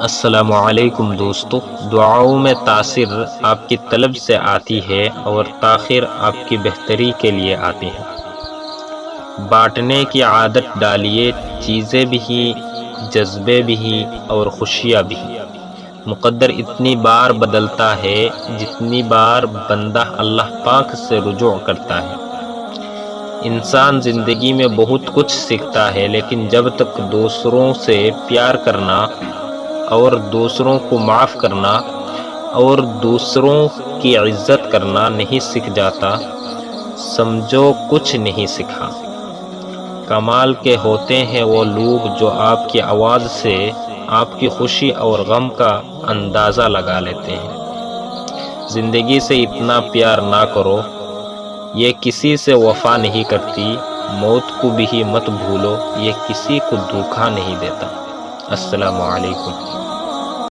السلام علیکم دوستو، دعاؤں میں تاثر آپ کی طلب سے آتی ہے اور تاخیر آپ کی بہتری کے لیے آتی ہے۔ بانٹنے کی عادت ڈالیے، چیزیں بھی، جذبے بھی اور خوشیاں بھی۔ مقدر اتنی بار بدلتا ہے جتنی بار بندہ اللہ پاک سے رجوع کرتا ہے۔ انسان زندگی میں بہت کچھ سیکھتا ہے، لیکن جب تک دوسروں سے پیار کرنا اور دوسروں کو معاف کرنا اور دوسروں کی عزت کرنا نہیں سیکھ جاتا، سمجھو کچھ نہیں سیکھا۔ کمال کے ہوتے ہیں وہ لوگ جو آپ کی آواز سے آپ کی خوشی اور غم کا اندازہ لگا لیتے ہیں۔ زندگی سے اتنا پیار نہ کرو، یہ کسی سے وفا نہیں کرتی۔ موت کو بھی مت بھولو، یہ کسی کو دھوکہ نہیں دیتا۔ السلام علیکم۔